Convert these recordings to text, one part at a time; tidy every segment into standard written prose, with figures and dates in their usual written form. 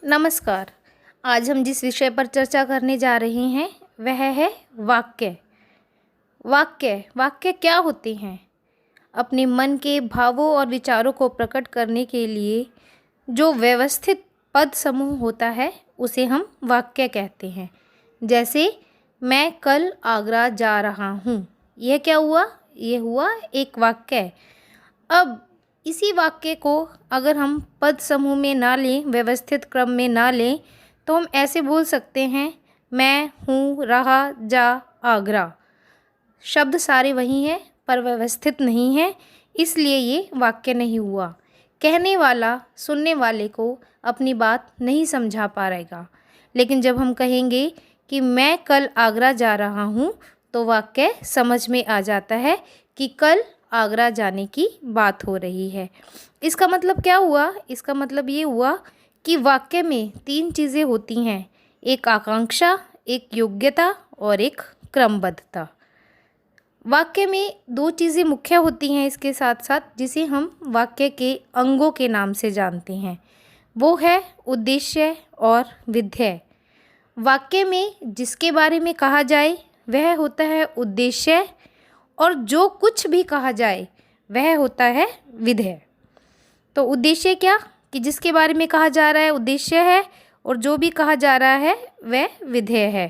नमस्कार। आज हम जिस विषय पर चर्चा करने जा रहे हैं वह है वाक्य। वाक्य क्या होते हैं? अपने मन के भावों और विचारों को प्रकट करने के लिए जो व्यवस्थित पद समूह होता है उसे हम वाक्य कहते हैं। जैसे मैं कल आगरा जा रहा हूँ, यह क्या हुआ? यह हुआ एक वाक्य। अब इसी वाक्य को अगर हम पद समूह में ना लें, व्यवस्थित क्रम में ना लें, तो हम ऐसे बोल सकते हैं, मैं हूँ, रहा, जा, आगरा। शब्द सारे वही हैं पर व्यवस्थित नहीं है, इसलिए ये वाक्य नहीं हुआ। कहने वाला सुनने वाले को अपनी बात नहीं समझा पाएगा। लेकिन जब हम कहेंगे कि मैं कल आगरा जा रहा हूँ, तो वाक्य समझ में आ जाता है कि कल आगरा जाने की बात हो रही है। इसका मतलब क्या हुआ? इसका मतलब ये हुआ कि वाक्य में 3 चीज़ें होती हैं, एक आकांक्षा, एक योग्यता और एक क्रमबद्धता। वाक्य में 2 चीज़ें मुख्य होती हैं इसके साथ साथ, जिसे हम वाक्य के अंगों के नाम से जानते हैं। वो है उद्देश्य और विधेय। वाक्य में जिसके बारे में कहा जाए वह होता है उद्देश्य, और जो कुछ भी कहा जाए वह होता है विधेय। तो उद्देश्य क्या? कि जिसके बारे में कहा जा रहा है उद्देश्य है, और जो भी कहा जा रहा है वह विधेय है।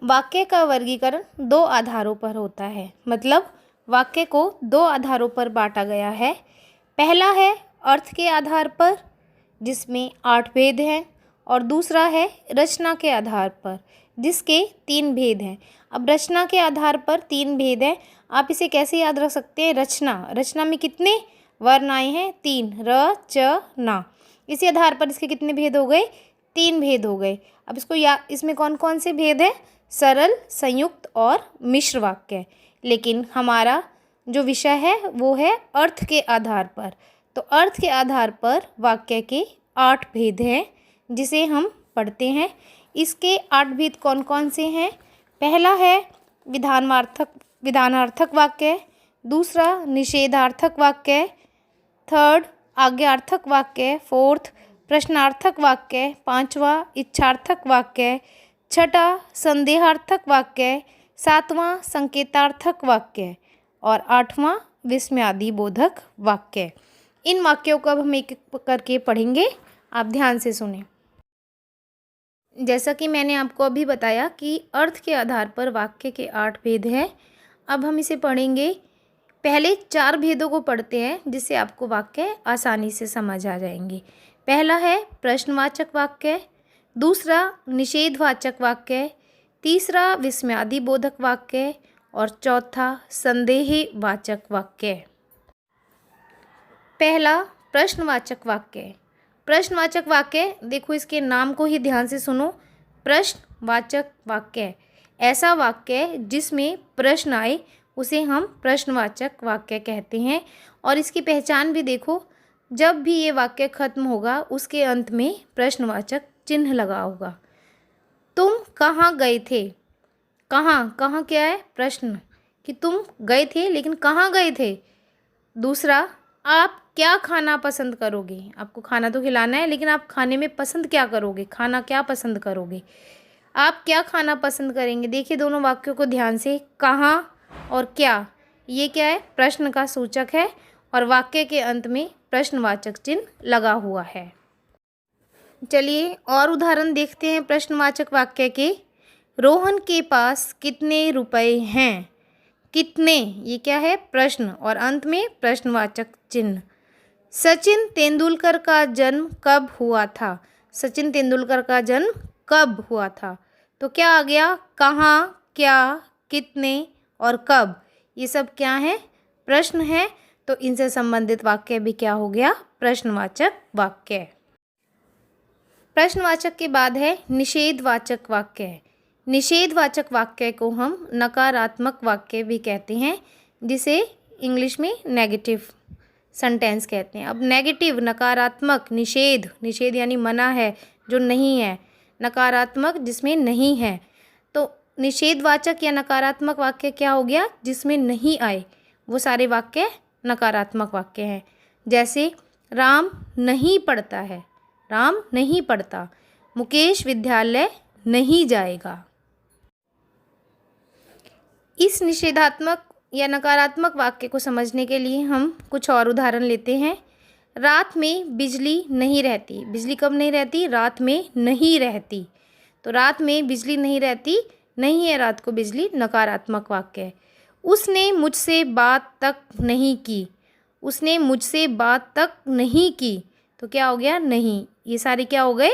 वाक्य का वर्गीकरण 2 आधारों पर होता है, मतलब वाक्य को 2 आधारों पर बांटा गया है। पहला है अर्थ के आधार पर, जिसमें 8 भेद हैं, और दूसरा है रचना के आधार पर, जिसके 3 भेद हैं। अब रचना के आधार पर 3 भेद हैं, आप इसे कैसे याद रख सकते हैं? रचना में कितने वर्ण आए हैं? 3, र, च, ना। इसी आधार पर इसके कितने भेद हो गए? 3 भेद हो गए। अब इसमें कौन कौन से भेद हैं? सरल, संयुक्त और मिश्र वाक्य। लेकिन हमारा जो विषय है वो है अर्थ के आधार पर। तो अर्थ के आधार पर वाक्य के 8 भेद हैं, जिसे हम पढ़ते हैं। इसके 8 भेद कौन कौन से हैं? पहला है विधानार्थक वाक्य, दूसरा निषेधार्थक वाक्य, थर्ड आज्ञार्थक वाक्य, फोर्थ प्रश्नार्थक वाक्य, पांचवा इच्छार्थक वाक्य, छठा संदेहार्थक वाक्य, सातवां संकेतार्थक वाक्य और आठवां विस्मयादि बोधक वाक्य। इन वाक्यों को अब हम एक एक करके पढ़ेंगे, आप ध्यान से सुनें। जैसा कि मैंने आपको अभी बताया कि अर्थ के आधार पर वाक्य के 8 भेद हैं। अब हम इसे पढ़ेंगे। पहले 4 भेदों को पढ़ते हैं, जिससे आपको वाक्य आसानी से समझ आ जाएंगे। पहला है प्रश्नवाचक वाक्य, दूसरा निषेधवाचक वाक्य, तीसरा विस्मयादि बोधक वाक्य और चौथा संदेहवाचक वाक्य। पहला प्रश्नवाचक वाक्य। प्रश्नवाचक वाक्य, देखो इसके नाम को ही ध्यान से सुनो। प्रश्नवाचक वाक्य, ऐसा वाक्य जिसमें प्रश्न आए उसे हम प्रश्नवाचक वाक्य कहते हैं। और इसकी पहचान भी देखो, जब भी ये वाक्य खत्म होगा उसके अंत में प्रश्नवाचक चिन्ह लगा होगा। तुम कहाँ गए थे? कहाँ क्या है? प्रश्न, कि तुम गए थे, लेकिन कहाँ गए थे? दूसरा, आप क्या खाना पसंद करोगे? आपको खाना तो खिलाना है, लेकिन आप खाने में पसंद क्या करोगे? खाना क्या पसंद करोगे? आप क्या खाना पसंद करेंगे? देखिए दोनों वाक्यों को ध्यान से, कहाँ और क्या, ये क्या है? प्रश्न का सूचक है, और वाक्य के अंत में प्रश्नवाचक चिन्ह लगा हुआ है। चलिए और उदाहरण देखते हैं प्रश्नवाचक वाक्य के। रोहन के पास कितने रुपए हैं? कितने, ये क्या है? प्रश्न, और अंत में प्रश्नवाचक चिन्ह। सचिन तेंदुलकर का जन्म कब हुआ था? सचिन तेंदुलकर का जन्म कब हुआ था? तो क्या आ गया? कहाँ, क्या, कितने और कब, ये सब क्या है? प्रश्न है। तो इनसे संबंधित वाक्य भी क्या हो गया? प्रश्नवाचक वाक्य। प्रश्नवाचक के बाद है निषेधवाचक वाक्य। निषेधवाचक वाक्य को हम नकारात्मक वाक्य भी कहते हैं, जिसे इंग्लिश में नेगेटिव सेंटेंस कहते हैं। अब नेगेटिव, नकारात्मक, निषेध यानी मना है, जो नहीं है, नकारात्मक जिसमें नहीं है। तो निषेधवाचक या नकारात्मक वाक्य क्या हो गया? जिसमें नहीं आए, वो सारे वाक्य नकारात्मक वाक्य हैं। जैसे राम नहीं पढ़ता है, राम नहीं पढ़ता। मुकेश विद्यालय नहीं जाएगा। इस निषेधात्मक या नकारात्मक वाक्य को समझने के लिए हम कुछ और उदाहरण लेते हैं। रात में बिजली नहीं रहती। बिजली कब नहीं रहती? रात में नहीं रहती। तो रात में बिजली नहीं रहती, नहीं है रात को बिजली, नकारात्मक वाक्य है। उसने मुझसे बात तक नहीं की। उसने मुझसे बात तक नहीं की, तो क्या हो गया? नहीं। ये सारे क्या हो गए?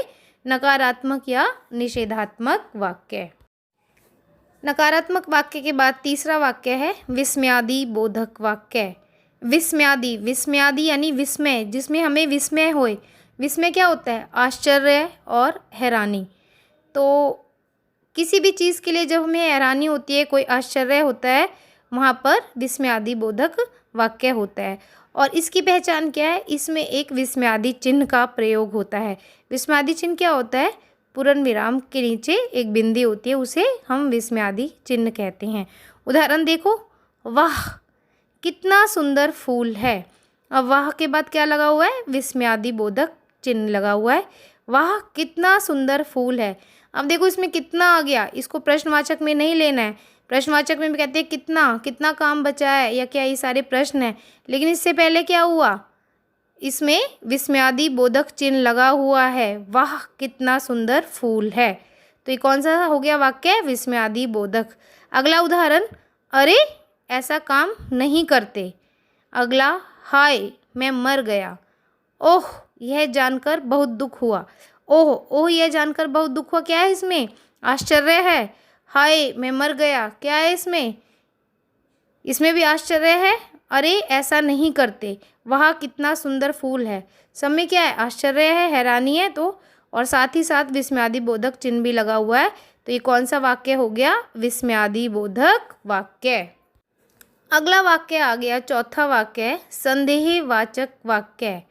नकारात्मक या निषेधात्मक वाक्य। नकारात्मक वाक्य के बाद तीसरा वाक्य है विस्मयादि बोधक वाक्य। विस्मयादि, विस्मयादि यानी विस्मय, जिसमें हमें विस्मय होए। विस्मय क्या होता है? आश्चर्य और हैरानी। तो किसी भी चीज़ के लिए जब हमें हैरानी होती है, कोई आश्चर्य होता है, वहाँ पर विस्मयादि बोधक वाक्य होता है। और इसकी पहचान क्या है? इसमें एक विस्मयादि चिन्ह का प्रयोग होता है। विस्मयादि चिन्ह क्या होता है? पूर्ण विराम के नीचे एक बिंदी होती है, उसे हम विस्मयादि चिन्ह कहते हैं। उदाहरण देखो, वाह कितना सुंदर फूल है। अब वाह के बाद क्या लगा हुआ है? विस्मयादि बोधक चिन्ह लगा हुआ है। वाह कितना सुंदर फूल है। अब देखो इसमें कितना आ गया, इसको प्रश्नवाचक में नहीं लेना है। प्रश्नवाचक में भी कहते हैं कितना, कितना काम बचा है या क्या, ये सारे प्रश्न हैं। लेकिन इससे पहले क्या हुआ? इसमें विस्मयादि बोधक चिन्ह लगा हुआ है, वाह कितना सुंदर फूल है। तो ये कौन सा हो गया वाक्य? विस्मयादि बोधक। अगला उदाहरण, अरे ऐसा काम नहीं करते। अगला, हाय मैं मर गया। ओह यह जानकर बहुत दुख हुआ। ओह, ओह यह जानकर बहुत दुख हुआ, क्या है इसमें? आश्चर्य है। हाय मैं मर गया, क्या है इसमें? इसमें भी आश्चर्य है। अरे ऐसा नहीं करते, वह कितना सुंदर फूल है। सब में क्या है? आश्चर्य है, हैरानी है, तो और साथ ही साथ विस्मयादि बोधक चिन्ह भी लगा हुआ है। तो ये कौन सा वाक्य हो गया? विस्मयादि बोधक वाक्य। अगला वाक्य आ गया, चौथा वाक्य, संदेहवाचक वाक्य।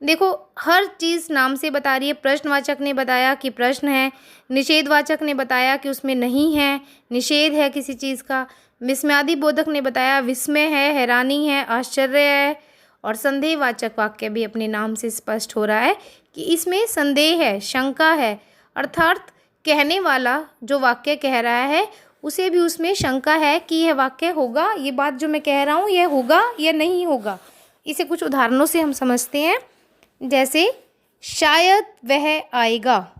देखो हर चीज़ नाम से बता रही है। प्रश्नवाचक ने बताया कि प्रश्न है, निषेधवाचक ने बताया कि उसमें नहीं है, निषेध है किसी चीज़ का। विस्मयादि बोधक ने बताया विस्मय है, हैरानी है, आश्चर्य है। और संदेहवाचक वाक्य भी अपने नाम से स्पष्ट हो रहा है कि इसमें संदेह है, शंका है। अर्थात कहने वाला जो वाक्य कह रहा है उसे भी उसमें शंका है कि यह वाक्य होगा, ये बात जो मैं कह रहा हूँ यह होगा या नहीं होगा। इसे कुछ उदाहरणों से हम समझते हैं। जैसे शायद वह आएगा।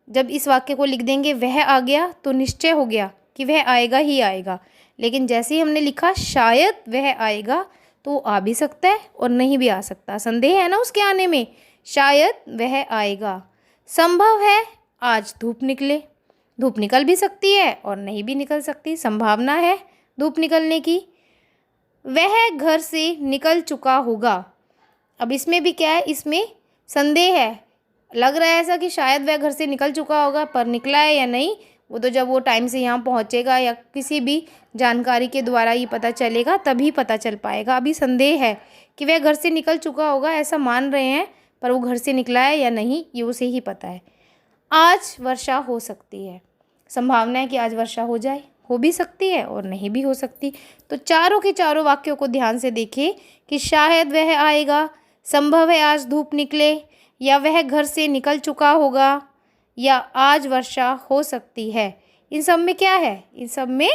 जब इस वाक्य को लिख देंगे वह आ गया तो निश्चय हो गया कि वह आएगा ही आएगा। लेकिन जैसे ही हमने लिखा शायद वह आएगा तो वो आ भी सकता है और नहीं भी आ सकता, संदेह है ना उसके आने में। शायद वह आएगा। संभव है आज धूप निकले। धूप निकल भी सकती है और नहीं भी निकल सकती, संभावना है धूप निकलने की। वह घर से निकल चुका होगा। अब इसमें भी क्या है? इसमें संदेह है। लग रहा है ऐसा कि शायद वह घर से निकल चुका होगा, पर निकला है या नहीं वो तो जब वो टाइम से यहाँ पहुँचेगा या किसी भी जानकारी के द्वारा ही पता चलेगा, तभी पता चल पाएगा। अभी संदेह है कि वह घर से निकल चुका होगा, ऐसा मान रहे हैं, पर वो घर से निकला है या नहीं ये उसे ही पता है। आज वर्षा हो सकती है। संभावना है कि आज वर्षा हो जाए, हो भी सकती है और नहीं भी हो सकती। तो चारों के चारों वाक्यों को ध्यान से देखिए कि शायद वह आएगा, संभव है आज धूप निकले, या वह घर से निकल चुका होगा, या आज वर्षा हो सकती है। इन सब में क्या है? इन सब में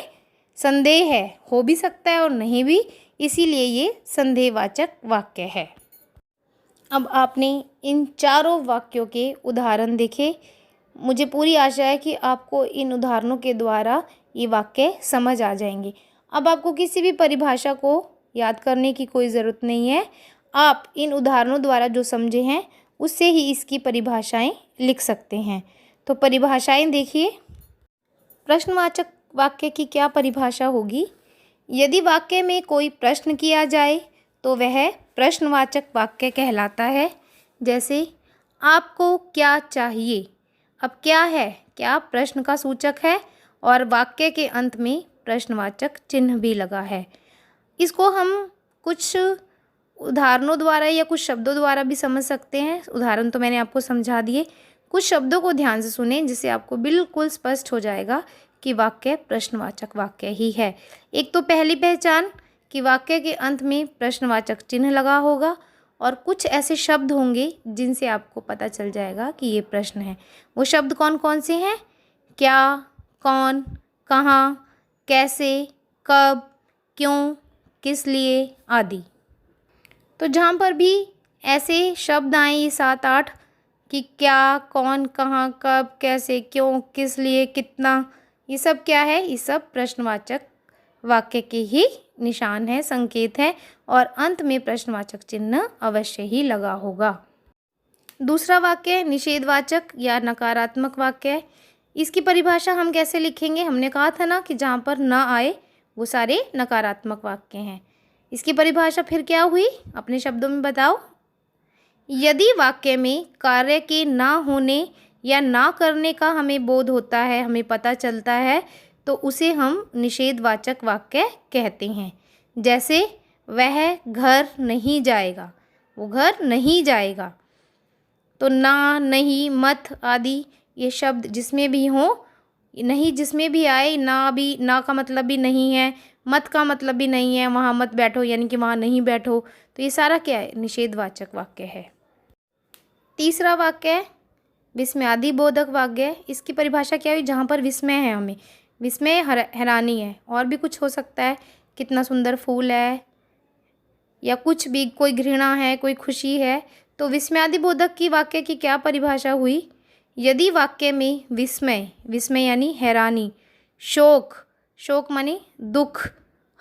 संदेह है, हो भी सकता है और नहीं भी, इसीलिए ये संदेहवाचक वाक्य है। अब आपने इन चारों वाक्यों के उदाहरण देखे। मुझे पूरी आशा है कि आपको इन उदाहरणों के द्वारा ये वाक्य समझ आ जाएंगे। अब आपको किसी भी परिभाषा को याद करने की कोई ज़रूरत नहीं है। आप इन उदाहरणों द्वारा जो समझे हैं उससे ही इसकी परिभाषाएं लिख सकते हैं। तो परिभाषाएं देखिए। प्रश्नवाचक वाक्य की क्या परिभाषा होगी? यदि वाक्य में कोई प्रश्न किया जाए तो वह प्रश्नवाचक वाक्य कहलाता है। जैसे आपको क्या चाहिए। अब क्या है? क्या प्रश्न का सूचक है और वाक्य के अंत में प्रश्नवाचक चिन्ह भी लगा है। इसको हम कुछ उदाहरणों द्वारा या कुछ शब्दों द्वारा भी समझ सकते हैं। उदाहरण तो मैंने आपको समझा दिए, कुछ शब्दों को ध्यान से सुने जिससे आपको बिल्कुल स्पष्ट हो जाएगा कि वाक्य प्रश्नवाचक वाक्य ही है। एक तो पहली पहचान कि वाक्य के अंत में प्रश्नवाचक चिन्ह लगा होगा, और कुछ ऐसे शब्द होंगे जिनसे आपको पता चल जाएगा कि ये प्रश्न है। वो शब्द कौन कौन से हैं? क्या, कौन, कहाँ, कैसे, कब, क्यों, किस लिए आदि। तो जहाँ पर भी ऐसे शब्द आए ये 7-8 कि क्या, कौन, कहाँ, कब, कैसे, क्यों, किस लिए, कितना, ये सब क्या है? ये सब प्रश्नवाचक वाक्य के ही निशान है, संकेत है, और अंत में प्रश्नवाचक चिन्ह अवश्य ही लगा होगा। दूसरा वाक्य निषेधवाचक या नकारात्मक वाक्य है। इसकी परिभाषा हम कैसे लिखेंगे? हमने कहा था ना कि जहाँ पर न आए वो सारे नकारात्मक वाक्य हैं। इसकी परिभाषा फिर क्या हुई? अपने शब्दों में बताओ। यदि वाक्य में कार्य के ना होने या ना करने का हमें बोध होता है, हमें पता चलता है, तो उसे हम निषेधवाचक वाक्य कहते हैं। जैसे वह घर नहीं जाएगा, वो घर नहीं जाएगा। तो ना, नहीं, मत आदि ये शब्द जिसमें भी हों, नहीं जिसमें भी आए, ना का मतलब भी नहीं है, मत का मतलब भी नहीं है, वहाँ मत बैठो यानी कि वहाँ नहीं बैठो, तो ये सारा क्या है? निषेधवाचक वाक्य है। तीसरा वाक्य है विस्मयादि बोधक वाक्य। इसकी परिभाषा क्या हुई? जहाँ पर विस्मय है, हमें विस्मय हैरानी है, और भी कुछ हो सकता है, कितना सुंदर फूल है या कुछ भी, कोई घृणा है, कोई खुशी है। तो विस्मयादि बोधक की वाक्य की क्या परिभाषा हुई? यदि वाक्य में विस्मय यानी हैरानी, शोक माने दुख,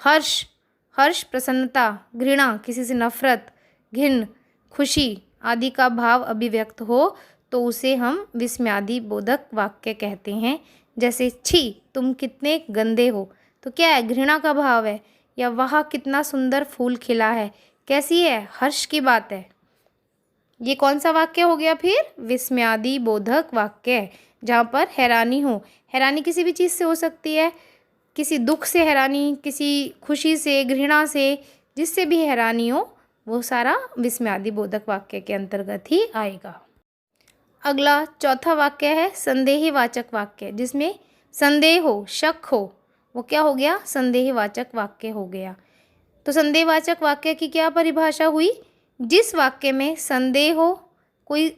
हर्ष प्रसन्नता, घृणा किसी से नफरत, घिन खुशी आदि का भाव अभिव्यक्त हो, तो उसे हम विस्मयादि बोधक वाक्य कहते हैं। जैसे छी तुम कितने गंदे हो, तो क्या है? घृणा का भाव है। या वह कितना सुंदर फूल खिला है, कैसी है? हर्ष की बात है। ये कौन सा वाक्य हो गया फिर? विस्मयादि बोधक वाक्य, जहाँ पर हैरानी हो। हैरानी किसी भी चीज़ से हो सकती है, किसी दुख से हैरानी, किसी खुशी से, घृणा से, जिससे भी हैरानी हो, वो सारा विस्मयादि बोधक वाक्य के अंतर्गत ही आएगा। अगला चौथा वाक्य है संदेहवाचक वाक्य, जिसमें संदेह हो, शक हो, वो क्या हो गया? संदेहवाचक वाक्य हो गया। तो संदेहवाचक वाक्य की क्या परिभाषा हुई? जिस वाक्य में संदेह हो, कोई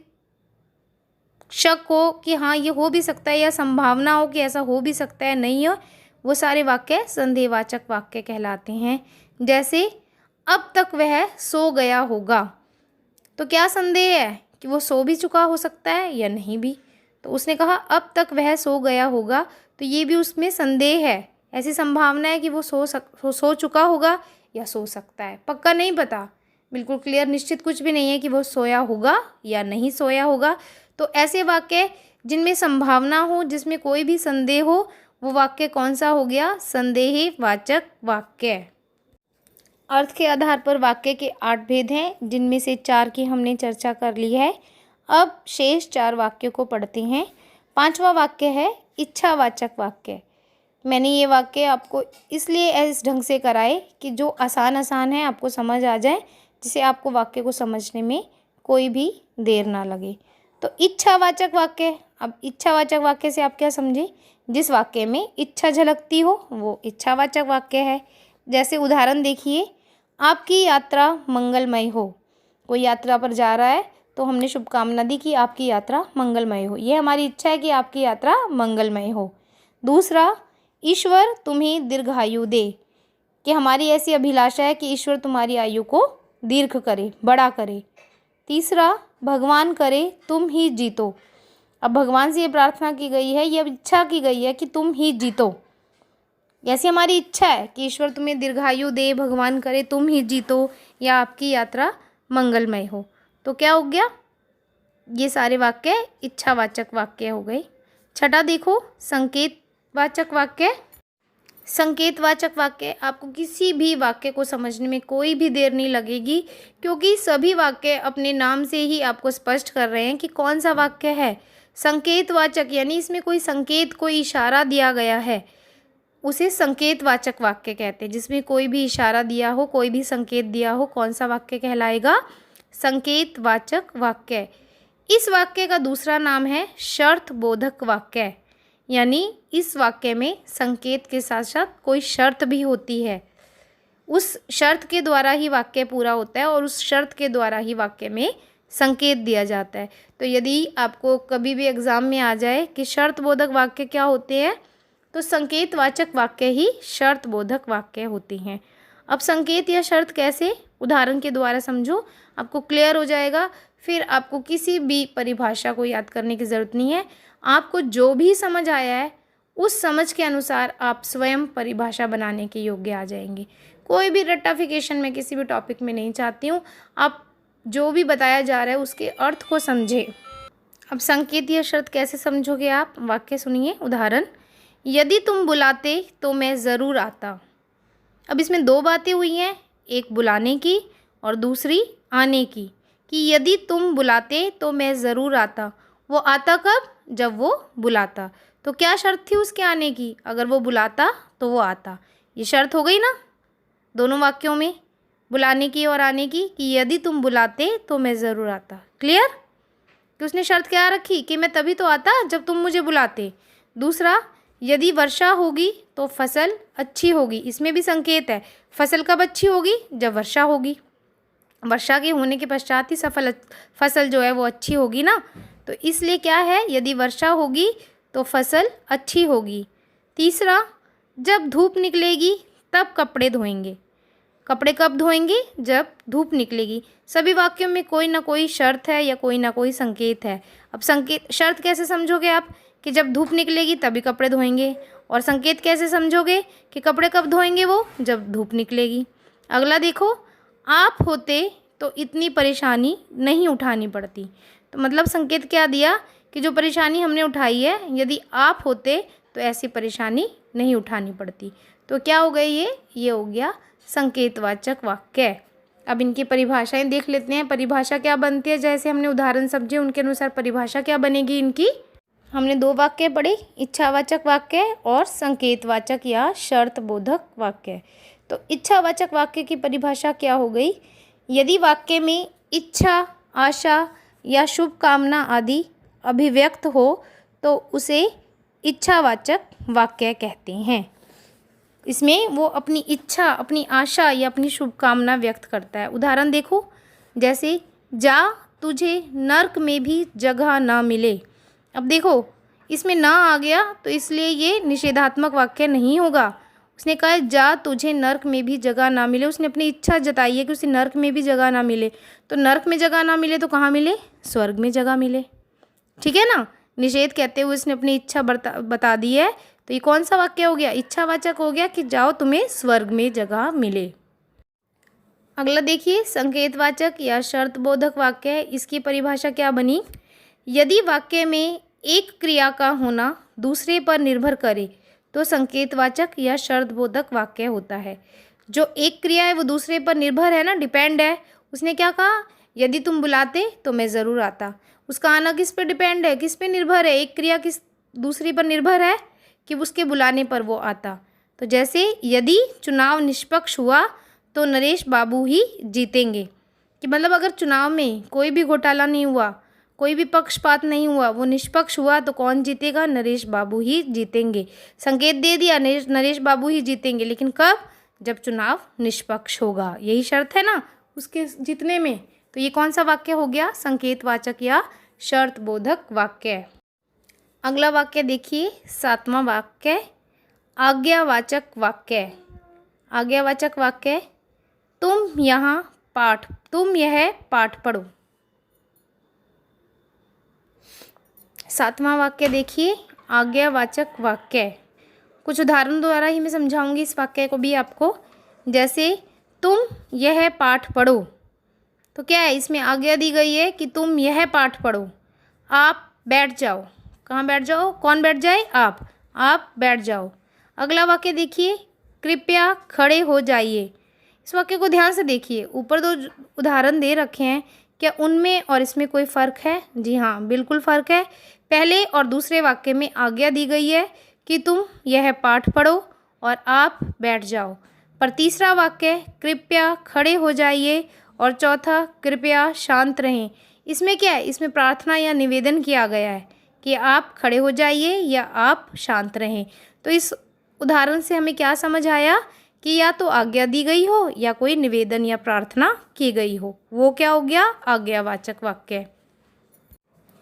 शक हो कि हाँ ये हो भी सकता है, या संभावना हो कि ऐसा हो भी सकता है, नहीं हो, वो सारे वाक्य संदेहवाचक वाक्य कहलाते हैं। जैसे अब तक वह सो गया होगा, तो क्या संदेह है कि वो सो भी चुका हो सकता है या नहीं भी। तो उसने कहा अब तक वह सो गया होगा, तो ये भी उसमें संदेह है, ऐसी संभावना है कि वो सो चुका होगा या सो सकता है, पक्का नहीं पता, बिल्कुल क्लियर निश्चित कुछ भी नहीं है कि वो सोया होगा या नहीं सोया होगा। तो ऐसे वाक्य जिनमें संभावना हो, जिसमें कोई भी संदेह हो, वो वाक्य कौन सा हो गया? संदेहवाचक वाक्य। अर्थ के आधार पर वाक्य के 8 भेद हैं, जिनमें से 4 की हमने चर्चा कर ली है। अब शेष 4 वाक्यों को पढ़ते हैं। 5वां वाक्य है इच्छावाचक वाक्य। मैंने ये वाक्य आपको इसलिए इस ढंग से कराए कि जो आसान है आपको समझ आ जाए, जिससे आपको वाक्य को समझने में कोई भी देर ना लगे। तो इच्छावाचक वाक्य, अब इच्छावाचक वाक्य से आप क्या समझे? जिस वाक्य में इच्छा झलकती हो वो इच्छावाचक वाक्य है। जैसे उदाहरण देखिए, आपकी यात्रा मंगलमय हो। कोई यात्रा पर जा रहा है तो हमने शुभकामना दी कि आपकी यात्रा मंगलमय हो, ये हमारी इच्छा है कि आपकी यात्रा मंगलमय हो। दूसरा, ईश्वर तुम्हें दीर्घायु दे, कि हमारी ऐसी अभिलाषा है कि ईश्वर तुम्हारी आयु को दीर्घ करे, बड़ा करे। तीसरा, भगवान करे तुम ही जीतो। अब भगवान से ये प्रार्थना की गई है, ये इच्छा की गई है कि तुम ही जीतो, ऐसी हमारी इच्छा है कि ईश्वर तुम्हें दीर्घायु दे, भगवान करे तुम ही जीतो, या आपकी यात्रा मंगलमय हो। तो क्या हो गया? ये सारे वाक्य इच्छावाचक वाक्य हो गए। छठा देखो, संकेतवाचक वाक्य। संकेतवाचक वाक्य, आपको किसी भी वाक्य को समझने में कोई भी देर नहीं लगेगी, क्योंकि सभी वाक्य अपने नाम से ही आपको स्पष्ट कर रहे हैं कि कौन सा वाक्य है। संकेतवाचक यानी इसमें कोई संकेत, कोई इशारा दिया गया है, उसे संकेतवाचक वाक्य कहते हैं। जिसमें कोई भी इशारा दिया हो, कोई भी संकेत दिया हो, कौन सा वाक्य कहलाएगा? संकेतवाचक वाक्य। इस वाक्य का दूसरा नाम है शर्त बोधक वाक्य, यानी इस वाक्य में संकेत के साथ साथ कोई शर्त भी होती है। उस शर्त के द्वारा ही वाक्य पूरा होता है और उस शर्त के द्वारा ही वाक्य में संकेत दिया जाता है। तो यदि आपको कभी भी एग्ज़ाम में आ जाए कि शर्त बोधक वाक्य क्या होते हैं, तो संकेतवाचक वाक्य ही शर्त बोधक वाक्य होते हैं। अब संकेत या शर्त कैसे, उदाहरण के द्वारा समझो, आपको क्लियर हो जाएगा। फिर आपको किसी भी परिभाषा को याद करने की ज़रूरत नहीं है। आपको जो भी समझ आया है उस समझ के अनुसार आप स्वयं परिभाषा बनाने के योग्य आ जाएंगे। कोई भी रट्टाफिकेशन में किसी भी टॉपिक में नहीं चाहती हूँ। आप जो भी बताया जा रहा है उसके अर्थ को समझें। अब संकेत या शर्त कैसे समझोगे आप, वाक्य सुनिए। उदाहरण, यदि तुम बुलाते तो मैं ज़रूर आता। अब इसमें दो बातें हुई हैं, एक बुलाने की और दूसरी आने की, कि यदि तुम बुलाते तो मैं ज़रूर आता। वो आता कब, जब वो बुलाता। तो क्या शर्त थी उसके आने की, अगर वो बुलाता तो वो आता। ये शर्त हो गई ना दोनों वाक्यों में, बुलाने की और आने की, कि यदि तुम बुलाते तो मैं ज़रूर आता। क्लियर, कि उसने शर्त क्या रखी कि मैं तभी तो आता जब तुम मुझे बुलाते। दूसरा, यदि वर्षा होगी तो फसल अच्छी होगी। इसमें भी संकेत है, फसल कब अच्छी होगी, जब वर्षा होगी। वर्षा के होने के पश्चात ही फसल जो है वो अच्छी होगी ना। तो इसलिए क्या है, यदि वर्षा होगी तो फसल अच्छी होगी। तीसरा, जब धूप निकलेगी तब कपड़े धोएंगे। कपड़े कब धोएंगे, जब धूप निकलेगी। सभी वाक्यों में कोई ना कोई शर्त है या कोई ना कोई संकेत है। अब संकेत शर्त कैसे समझोगे आप, कि जब धूप निकलेगी तभी कपड़े धोएंगे। और संकेत कैसे समझोगे कि कपड़े कब धोएंगे वो, जब धूप निकलेगी। अगला देखो, आप होते तो इतनी परेशानी नहीं उठानी पड़ती। तो मतलब संकेत क्या दिया कि जो परेशानी हमने उठाई है, यदि आप होते तो ऐसी परेशानी नहीं उठानी पड़ती। तो क्या हो गई ये हो गया संकेतवाचक वाक्य। अब इनकी परिभाषाएं देख लेते हैं। परिभाषा क्या बनती है, जैसे हमने उदाहरण समझे उनके अनुसार परिभाषा क्या बनेगी इनकी। हमने दो वाक्य पढ़े, इच्छावाचक वाक्य और संकेतवाचक या शर्त बोधक वाक्य। तो इच्छावाचक वाक्य की परिभाषा क्या हो गई, यदि वाक्य में इच्छा, आशा या शुभ कामना आदि अभिव्यक्त हो तो उसे इच्छावाचक वाक्य कहते हैं। इसमें वो अपनी इच्छा, अपनी आशा या अपनी शुभकामना व्यक्त करता है। उदाहरण देखो, जैसे जा तुझे नर्क में भी जगह ना मिले। अब देखो इसमें ना आ गया तो इसलिए ये निषेधात्मक वाक्य नहीं होगा। उसने कहा जा तुझे नर्क में भी जगह ना मिले, उसने अपनी इच्छा जताई है कि उसे नर्क में भी जगह ना मिले। तो नर्क में जगह ना मिले तो कहाँ मिले, स्वर्ग में जगह मिले। ठीक है ना, निषेध कहते हुए उसने अपनी इच्छा बता दी है। तो ये कौन सा वाक्य हो गया, इच्छावाचक हो गया, कि जाओ तुम्हें स्वर्ग में जगह मिले। अगला देखिए, संकेतवाचक या शर्तबोधक वाक्य है। इसकी परिभाषा क्या बनी, यदि वाक्य में एक क्रिया का होना दूसरे पर निर्भर करे तो संकेतवाचक या शर्तबोधक वाक्य होता है। जो एक क्रिया है वो दूसरे पर निर्भर है ना, डिपेंड है। उसने क्या कहा, यदि तुम बुलाते तो मैं ज़रूर आता। उसका आना किस पे डिपेंड है, किस पे निर्भर है, एक क्रिया किस दूसरी पर निर्भर है कि उसके बुलाने पर वो आता। तो जैसे यदि चुनाव निष्पक्ष हुआ तो नरेश बाबू ही जीतेंगे, कि मतलब अगर चुनाव में कोई भी घोटाला नहीं हुआ, कोई भी पक्षपात नहीं हुआ, वो निष्पक्ष हुआ तो कौन जीतेगा, नरेश बाबू ही जीतेंगे। संकेत दे दिया नरेश बाबू ही जीतेंगे, लेकिन कब, जब चुनाव निष्पक्ष होगा। यही शर्त है ना उसके जीतने में। तो ये कौन सा वाक्य हो गया, संकेतवाचक या शर्तबोधक वाक्य। अगला वाक्य देखिए, सातवां वाक्य आज्ञावाचक वाक्य। आज्ञावाचक वाक्य, तुम यह पाठ पढ़ो। सातवां वाक्य देखिए, आज्ञावाचक वाक्य। कुछ उदाहरण द्वारा ही मैं समझाऊंगी इस वाक्य को भी आपको। जैसे तुम यह पाठ पढ़ो, तो क्या है, इसमें आज्ञा दी गई है कि तुम यह पाठ पढ़ो। आप बैठ जाओ, कहाँ बैठ जाओ, कौन बैठ जाए, आप बैठ जाओ। अगला वाक्य देखिए, कृपया खड़े हो जाइए। इस वाक्य को ध्यान से देखिए, ऊपर दो उदाहरण दे रखे हैं, क्या उनमें और इसमें कोई फ़र्क है? जी हाँ, बिल्कुल फ़र्क है। पहले और दूसरे वाक्य में आज्ञा दी गई है कि तुम यह पाठ पढ़ो और आप बैठ जाओ, पर तीसरा वाक्य कृपया खड़े हो जाइए और चौथा कृपया शांत रहें। इसमें क्या है, इसमें प्रार्थना या निवेदन किया गया है कि आप खड़े हो जाइए या आप शांत रहें। तो इस उदाहरण से हमें क्या समझ आया कि या तो आज्ञा दी गई हो या कोई निवेदन या प्रार्थना की गई हो, वो क्या हो गया? आज्ञावाचक वाक्य।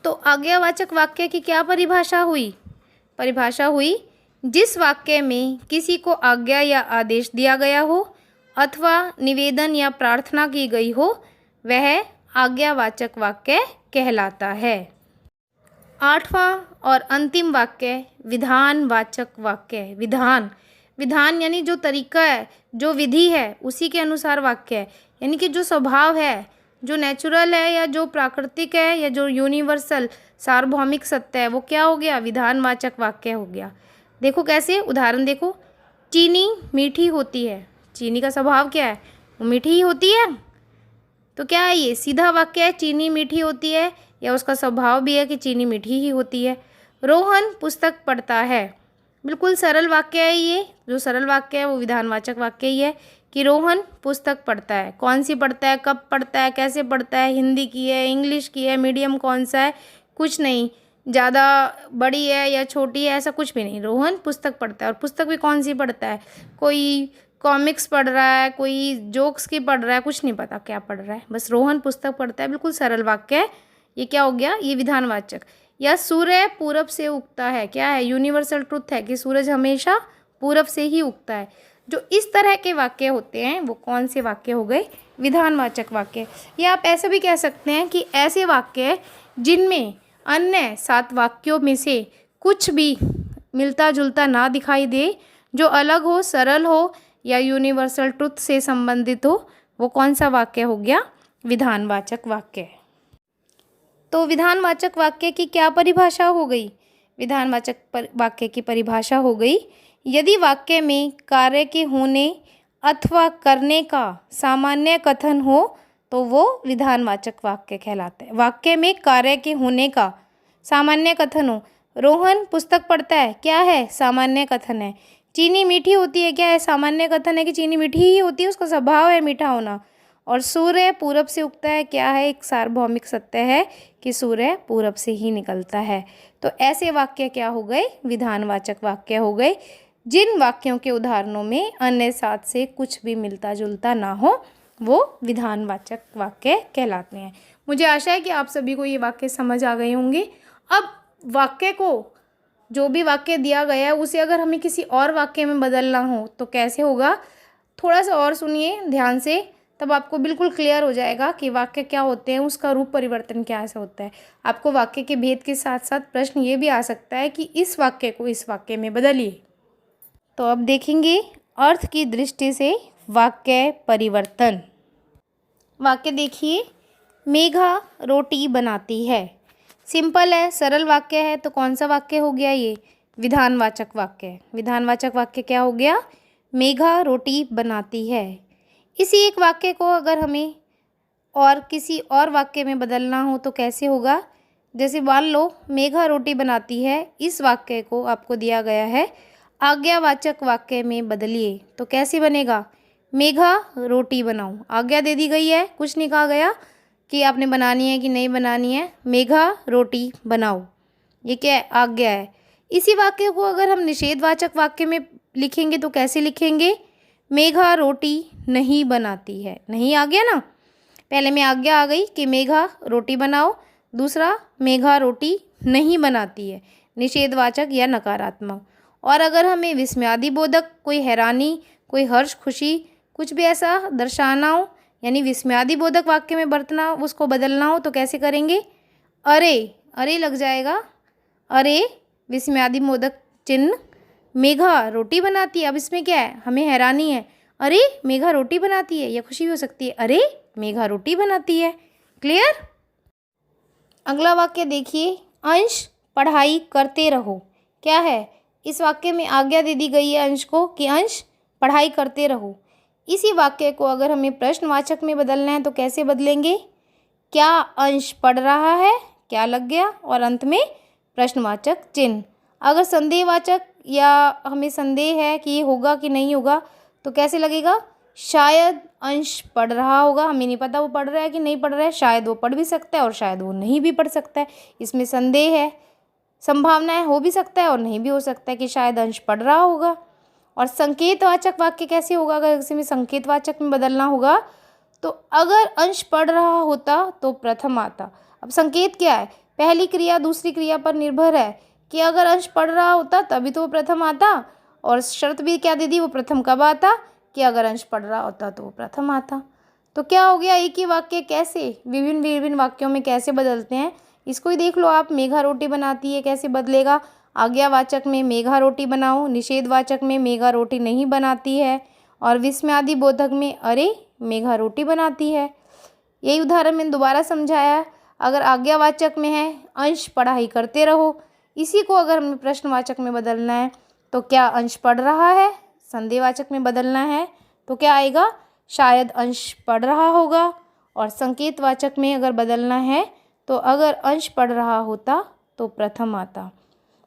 तो आज्ञावाचक वाक्य की क्या परिभाषा हुई? परिभाषा हुई, जिस वाक्य में किसी को आज्ञा या आदेश दिया गया हो अथवा निवेदन या प्रार्थना की गई हो, वह आज्ञावाचक वाक्य कहलाता है। 8वां और अंतिम वाक्य विधानवाचक वाक्य। विधान यानी जो तरीका है, जो विधि है, उसी के अनुसार वाक्य है। यानी कि जो स्वभाव है, जो नेचुरल है या जो प्राकृतिक है या जो यूनिवर्सल सार्वभौमिक सत्य है, वो क्या हो गया? विधानवाचक वाक्य हो गया। देखो कैसे, उदाहरण देखो। चीनी मीठी होती है। चीनी का स्वभाव क्या है? वो मीठी ही होती है। तो क्या है ये? सीधा वाक्य है, चीनी मीठी होती है, या उसका स्वभाव भी है कि चीनी मीठी ही होती है। रोहन पुस्तक पढ़ता है। बिल्कुल सरल वाक्य है ये। जो सरल वाक्य है वो विधानवाचक वाक्य ही है कि रोहन पुस्तक पढ़ता है। कौन सी पढ़ता है, कब पढ़ता है, कैसे पढ़ता है, हिंदी की है, इंग्लिश की है, मीडियम कौन सा है, कुछ नहीं, ज़्यादा बड़ी है या छोटी है, ऐसा कुछ भी नहीं। रोहन पुस्तक पढ़ता है। और पुस्तक भी कौन सी पढ़ता है? कोई कॉमिक्स पढ़ रहा है, कोई जोक्स की पढ़ रहा है, कुछ नहीं पता क्या पढ़ रहा है, बस रोहन पुस्तक पढ़ता है। बिल्कुल सरल वाक्य है। ये क्या हो गया? ये विधानवाचक। या सूर्य पूरब से उगता है। क्या है? यूनिवर्सल ट्रुथ है कि सूरज हमेशा पूरब से ही उगता है। जो इस तरह के वाक्य होते हैं वो कौन से वाक्य हो गए? विधानवाचक वाक्य। या आप ऐसा भी कह सकते हैं कि ऐसे वाक्य जिनमें अन्य 7 वाक्यों में से कुछ भी मिलता जुलता ना दिखाई दे, जो अलग हो, सरल हो या यूनिवर्सल ट्रुथ से संबंधित हो, वो कौन सा वाक्य हो गया? विधानवाचक वाक्य। तो विधानवाचक वाक्य की क्या परिभाषा हो गई? विधानवाचक वाक्य की परिभाषा हो गई, यदि वाक्य में कार्य के होने अथवा करने का सामान्य कथन हो तो वो विधानवाचक वाक्य कहलाता है। वाक्य में कार्य के होने का सामान्य कथन हो। रोहन पुस्तक पढ़ता है, क्या है? सामान्य कथन है। चीनी मीठी होती है, क्या है? सामान्य कथन है कि चीनी मीठी ही होती है, उसका स्वभाव है मीठा होना। और सूर्य पूरब से उगता है, क्या है? एक सार्वभौमिक सत्य है कि सूर्य पूरब से ही निकलता है। तो ऐसे वाक्य क्या हो गए? विधानवाचक वाक्य हो गए। जिन वाक्यों के उदाहरणों में अन्य 7 से कुछ भी मिलता जुलता ना हो, वो विधानवाचक वाक्य कहलाते हैं। मुझे आशा है कि आप सभी को ये वाक्य समझ आ गए होंगे। अब वाक्य को, जो भी वाक्य दिया गया है, उसे अगर हमें किसी और वाक्य में बदलना हो तो कैसे होगा? थोड़ा सा और सुनिए ध्यान से, तब आपको बिल्कुल क्लियर हो जाएगा कि वाक्य क्या होते हैं, उसका रूप परिवर्तन क्या से होता है। आपको वाक्य के भेद के साथ साथ प्रश्न ये भी आ सकता है कि इस वाक्य को इस वाक्य में बदलिए। तो अब देखेंगे अर्थ की दृष्टि से वाक्य परिवर्तन। वाक्य देखिए, मेघा रोटी बनाती है। सिंपल है, सरल वाक्य है। तो कौन सा वाक्य हो गया ये? विधानवाचक वाक्य। विधानवाचक वाक्य क्या हो गया? मेघा रोटी बनाती है। इसी एक वाक्य को अगर हमें और किसी और वाक्य में बदलना हो तो कैसे होगा? जैसे मान लो मेघा रोटी बनाती है, इस वाक्य को आपको दिया गया है आज्ञावाचक वाक्य में बदलिए। तो कैसे बनेगा? मेघा रोटी बनाओ। आज्ञा दे दी गई है, कुछ नहीं कहा गया कि आपने बनानी है कि नहीं बनानी है। मेघा रोटी बनाओ, ये क्या है? आज्ञा है। इसी वाक्य को अगर हम निषेधवाचक वाक्य में लिखेंगे तो कैसे लिखेंगे? मेघा रोटी नहीं बनाती है। नहीं आ गया ना? पहले में आज्ञा आ गई कि मेघा रोटी बनाओ, दूसरा मेघा रोटी नहीं बनाती है, निषेधवाचक या नकारात्मक। और अगर हमें विस्मयादिबोधक, कोई हैरानी, कोई हर्ष, खुशी, कुछ भी ऐसा दर्शाना हो, यानी विस्मयादिबोधक वाक्य में बरतना, उसको बदलना हो तो कैसे करेंगे? अरे, अरे लग जाएगा। अरे विस्मयादिबोधक चिन्ह, मेघा रोटी बनाती है। अब इसमें क्या है? हमें हैरानी है, अरे मेघा रोटी बनाती है, या खुशी भी हो सकती है, अरे मेघा रोटी बनाती है। क्लियर? अगला वाक्य देखिए, अंश पढ़ाई करते रहो। क्या है? इस वाक्य में आज्ञा दे दी गई है अंश को कि अंश पढ़ाई करते रहो। इसी वाक्य को अगर हमें प्रश्नवाचक में बदलना है तो कैसे बदलेंगे? क्या अंश पढ़ रहा है, क्या लग गया, और अंत में प्रश्नवाचक चिन्ह। अगर संदेहवाचक या हमें संदेह है कि ये होगा कि नहीं होगा तो कैसे लगेगा? शायद अंश पढ़ रहा होगा। हमें नहीं पता वो पढ़ रहा है कि नहीं पढ़ रहा है, शायद वो पढ़ भी सकता है और शायद वो नहीं भी पढ़ सकता है। इसमें संदेह है, संभावनाएं हो भी सकता है और नहीं भी हो सकता है कि शायद अंश पढ़ रहा होगा। और संकेतवाचक वाक्य कैसे होगा? अगर किसी में संकेतवाचक में बदलना होगा तो अगर अंश पढ़ रहा होता तो प्रथम आता। अब संकेत क्या है? पहली क्रिया दूसरी क्रिया पर निर्भर है कि अगर अंश पढ़ रहा होता तभी तो वो प्रथम आता, और शर्त भी क्या दे दी, वो प्रथम कब आता, कि अगर अंश पढ़ रहा होता तो वो प्रथम आता। तो क्या हो गया, एक ही वाक्य कैसे विभिन्न विभिन्न वाक्यों में कैसे बदलते हैं, इसको ही देख लो आप। मेघा रोटी बनाती है कैसे बदलेगा? आज्ञावाचक में मेघा रोटी बनाओ, निषेधवाचक में मेघा रोटी नहीं बनाती है, और विस्मयादि बोधक में अरे मेघा रोटी बनाती है। यही उदाहरण मैंने दोबारा समझाया। अगर आज्ञावाचक में है अंश पढ़ाई करते रहो, इसी को अगर हमें प्रश्नवाचक में बदलना है तो क्या अंश पढ़ रहा है? संदेहवाचक में बदलना है तो क्या आएगा? शायद अंश पढ़ रहा होगा। और संकेतवाचक में अगर बदलना है तो अगर अंश पढ़ रहा होता तो प्रथम आता।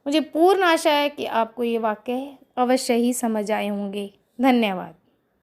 मुझे पूर्ण आशा है कि आपको ये वाक्य अवश्य ही समझ आए होंगे। धन्यवाद।